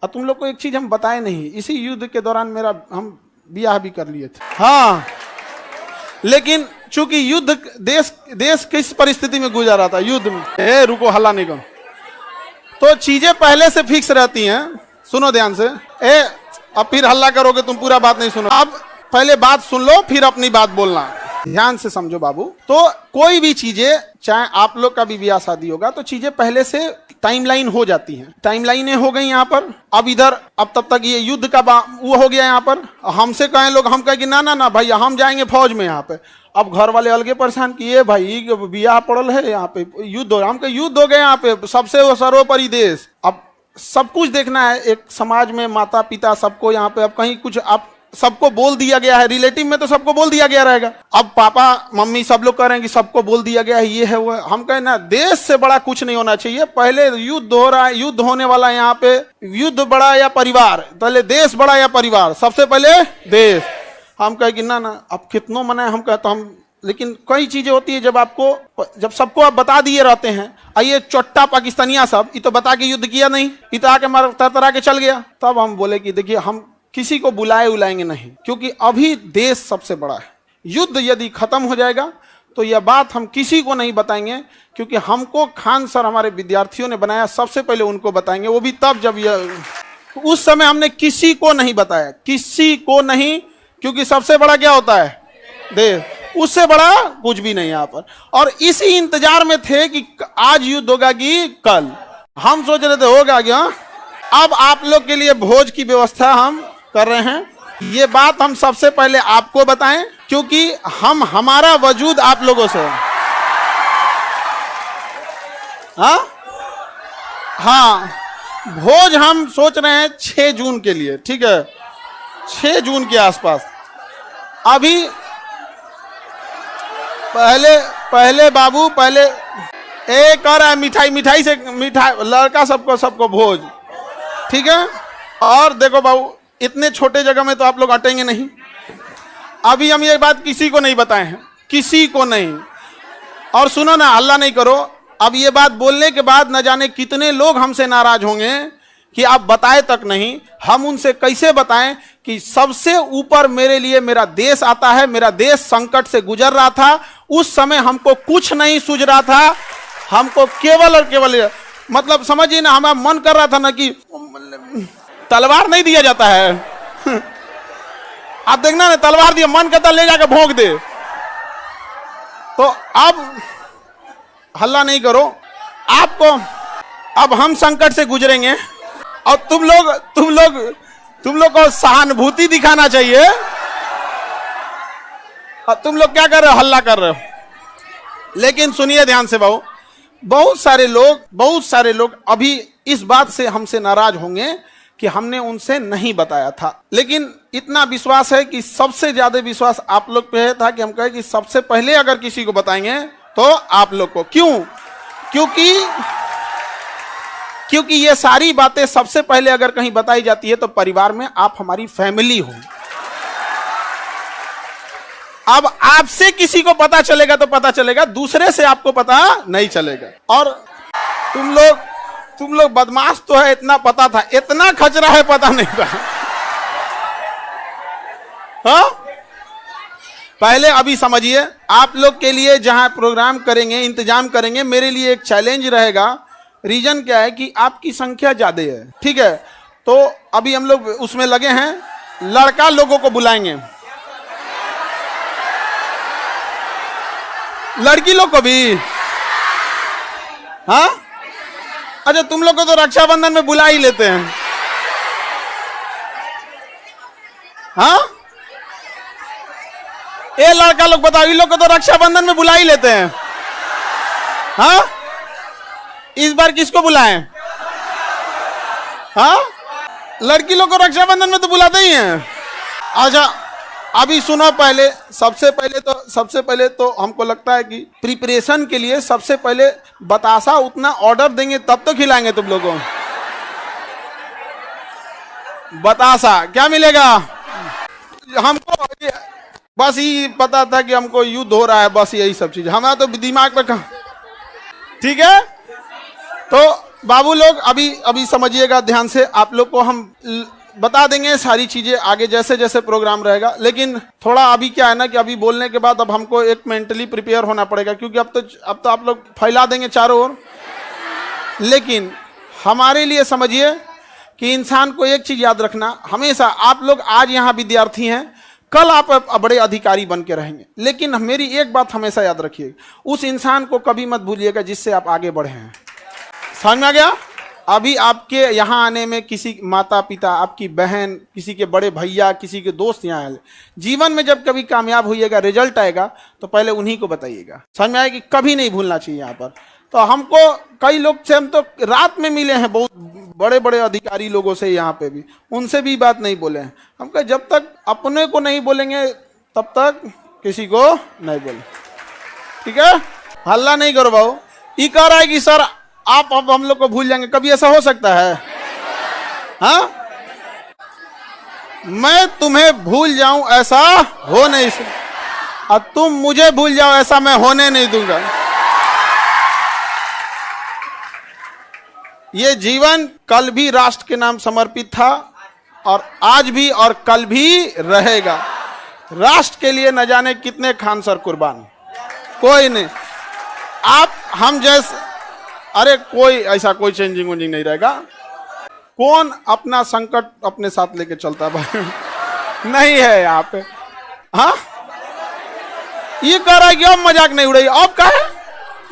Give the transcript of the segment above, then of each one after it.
और तुम लोग को एक चीज हम बताए नहीं, इसी युद्ध के दौरान हम ब्याह भी कर लिए थे। हाँ, लेकिन चूंकि युद्ध देश किस परिस्थिति में गुजरा था, युद्ध में। रुको, हल्ला नहीं करो। तो चीजें पहले से फिक्स रहती हैं, सुनो ध्यान से। अब फिर हल्ला करोगे तुम, पूरा बात नहीं सुनो। अब पहले बात सुन लो, फिर अपनी बात बोलना। ध्यान से समझो बाबू। तो कोई भी चीजें, चाहे आप लोग का भी ब्याह शादी होगा, तो चीजें पहले से टाइमलाइन हो जाती हैं। टाइमलाइनें हो गई यहाँ पर। अब इधर, अब तब तक ये युद्ध का वो हो गया यहाँ पर। हमसे कहें लोग, हम कहें कि ना ना ना भाई, हम जाएंगे फौज में यहाँ पे। अब घर वाले अलगे परेशान किए, भाई ब्याह पड़ल है यहाँ पे, युद्ध हो, हम कहे युद्ध हो गए यहाँ पे, सबसे सर्वोपरि देश। अब सब कुछ देखना है, एक समाज में माता पिता सबको यहाँ पे, अब कहीं कुछ आप सबको बोल दिया गया है, रिलेटिव में तो सबको बोल दिया गया रहेगा। अब पापा मम्मी सब लोग कह रहे हैं कि सबको बोल दिया गया है, ये है वो है। हम कहें ना, देश से बड़ा कुछ नहीं होना चाहिए। पहले युद्ध हो रहा है, युद्ध होने वाला है यहाँ पे। युद्ध बड़ा या परिवार, पहले देश बड़ा या परिवार, सबसे पहले देश। हम कहे कि ना ना, अब कितनों मना है, हम कहते हम, लेकिन कई चीजें होती है जब सबको आप बता दिए रहते हैं। आइए चोट्टा पाकिस्तानिया सब, ये तो बता के युद्ध किया नहीं, ये तो आके मार तरतरा के चल गया। तब हम बोले कि देखिए, हम किसी को बुलाएंगे नहीं, क्योंकि अभी देश सबसे बड़ा है। युद्ध यदि खत्म हो जाएगा तो यह बात हम किसी को नहीं बताएंगे, क्योंकि हमको खान सर हमारे विद्यार्थियों ने बनाया, सबसे पहले उनको बताएंगे, वो भी तब जब यह, उस समय हमने किसी को नहीं बताया, किसी को नहीं, क्योंकि सबसे बड़ा क्या होता है, देश, उससे बड़ा कुछ भी नहीं यहाँ पर। और इसी इंतजार में थे कि आज युद्ध होगा कि कल। हम सोच रहे थे होगा क्या। अब आप लोग के लिए भोज की व्यवस्था हम कर रहे हैं। ये बात हम सबसे पहले आपको बताएं, क्योंकि हमारा वजूद आप लोगों से। हाँ, भोज हम सोच रहे हैं 6 जून के लिए, ठीक है, 6 जून के आसपास। अभी पहले बाबू, पहले एक कर रहा है मिठाई से, लड़का सबको भोज, ठीक है। और देखो बाबू, इतने छोटे जगह में तो आप लोग अटेंगे नहीं। अभी हम ये बात किसी को नहीं बताए हैं, किसी को नहीं। और सुनो ना, हल्ला नहीं करो। अब ये बात बोलने के बाद न जाने कितने लोग हमसे नाराज होंगे कि आप बताए तक नहीं। हम उनसे कैसे बताएं कि सबसे ऊपर मेरे लिए मेरा देश आता है। मेरा देश संकट से गुजर रहा था, उस समय हमको कुछ नहीं सूझ रहा था, हमको केवल और केवल, मतलब समझिए ना, हमारा मन कर रहा था ना कि तलवार नहीं दिया जाता है आप देखना ना, तलवार दिया, मन करता ले जाकर भोंक दे। तो अब हल्ला नहीं करो, आपको अब हम संकट से गुजरेंगे और तुम लोग को सहानुभूति दिखाना चाहिए। तुम लोग क्या कर रहे हो, हल्ला कर रहे हो। लेकिन सुनिए ध्यान से बाबू, बहुत सारे लोग अभी इस बात से हमसे नाराज होंगे कि हमने उनसे नहीं बताया था। लेकिन इतना विश्वास है कि सबसे ज्यादा विश्वास आप लोग पे था कि हम कहे कि सबसे पहले अगर किसी को बताएंगे तो आप लोग को। क्यों? क्योंकि ये सारी बातें सबसे पहले अगर कहीं बताई जाती है तो परिवार में आप हमारी फैमिली हो। अब आपसे किसी को पता चलेगा तो पता चलेगा, दूसरे से आपको पता नहीं चलेगा। और तुम लोग बदमाश तो है, इतना पता था, इतना खचरा है पता नहीं था। हाँ, पहले अभी समझिए, आप लोग के लिए जहां प्रोग्राम करेंगे, इंतजाम करेंगे, मेरे लिए एक चैलेंज रहेगा। रीजन क्या है कि आपकी संख्या ज्यादा है, ठीक है। तो अभी हम लोग उसमें लगे हैं, लड़का लोगों को बुलाएंगे, लड़की लोग को भी। हाँ, अच्छा, तुम लोग को तो रक्षाबंधन में बुला ही लेते हैं। हाँ, ये लड़का लोग बताओ, इन लोग को तो रक्षाबंधन में बुला ही लेते हैं। हाँ, इस बार किसको बुलाएं? हाँ, लड़की लोग को रक्षाबंधन में तो बुलाते ही हैं। अच्छा, अभी सुनो, पहले सबसे पहले तो हमको लगता है कि प्रिपरेशन के लिए सबसे पहले बतासा उतना ऑर्डर देंगे तब तो खिलाएंगे तुम लोगों को। बतासा क्या मिलेगा? हमको बस ये पता था कि हमको युद्ध हो रहा है, बस यही सब चीज हमारा तो दिमाग में कहा, ठीक है। तो बाबू लोग अभी अभी समझिएगा ध्यान से, आप लोग को हम बता देंगे सारी चीजें आगे जैसे जैसे प्रोग्राम रहेगा। लेकिन थोड़ा अभी क्या है ना कि अभी बोलने के बाद अब हमको एक मेंटली प्रिपेयर होना पड़ेगा, क्योंकि अब तो आप लोग फैला देंगे चारों ओर। लेकिन हमारे लिए समझिए कि इंसान को एक चीज याद रखना हमेशा, आप लोग आज यहाँ विद्यार्थी हैं, कल आप बड़े अधिकारी बन के रहेंगे। लेकिन मेरी एक बात हमेशा याद रखिए, उस इंसान को कभी मत भूलिएगा जिससे आप आगे बढ़े हैं। समझ में आ गया? अभी आपके यहाँ आने में किसी माता पिता, आपकी बहन, किसी के बड़े भैया, किसी के दोस्त यहाँ आए, जीवन में जब कभी कामयाब होइएगा, रिजल्ट आएगा तो पहले उन्हीं को बताइएगा। समझ में आएगी? कभी नहीं भूलना चाहिए यहाँ पर। तो हमको कई लोग से हम तो रात में मिले हैं, बहुत बड़े बड़े अधिकारी लोगों से यहाँ पे भी, उनसे भी बात नहीं बोले हैं। हम कहे जब तक अपने को नहीं बोलेंगे तब तक किसी को नहीं बोले, ठीक है? हल्ला नहीं करो भाऊ। ये कह रहा है कि सर आप अब हम लोग को भूल जाएंगे, कभी ऐसा हो सकता है? हाँ, मैं तुम्हें भूल जाऊं ऐसा हो नहीं सकता, और तुम मुझे भूल जाओ ऐसा मैं होने नहीं दूंगा। ये जीवन कल भी राष्ट्र के नाम समर्पित था, और आज भी और कल भी रहेगा। राष्ट्र के लिए न जाने कितने खान सर कुर्बान, कोई नहीं। आप हम जैसे, अरे कोई ऐसा कोई चेंजिंग वेंजिंग नहीं रहेगा। कौन अपना संकट अपने साथ लेके चलता भाई? नहीं है यहाँ पे। हाँ, ये कह रहा है कि अब मजाक नहीं उड़ेगी। अब कहे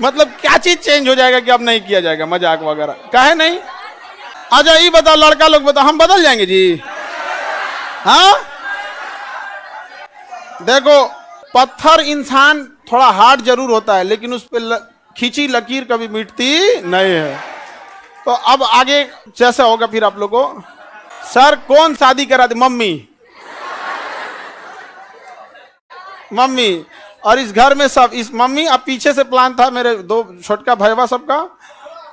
मतलब क्या चीज चेंज हो जाएगा कि अब नहीं किया जाएगा मजाक वगैरह? कहे नहीं। अच्छा ये बताओ, लड़का लोग बताओ, हम बदल जाएंगे जी? हाँ, देखो पत्थर इंसान थोड़ा हार्ड जरूर होता है, लेकिन उस पर खींची लकीर कभी मिटती नहीं है। तो अब आगे जैसे होगा फिर आप लोगों को, सर कौन शादी करा दे? मम्मी। मम्मी, और इस घर में सब इस मम्मी। अब पीछे से प्लान था मेरे दो छोटका भैया सबका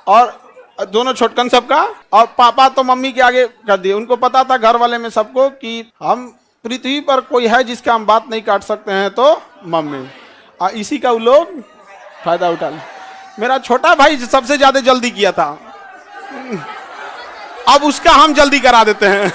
और दोनों छोटकन सबका, और पापा तो मम्मी के आगे कर दिए। उनको पता था घर वाले में सबको कि हम पृथ्वी पर कोई है जिसका हम बात नहीं काट सकते हैं तो मम्मी, और इसी का वो लोग फायदा उठा ले। मेरा छोटा भाई सबसे ज्यादा जल्दी किया था, अब उसका हम जल्दी करा देते हैं।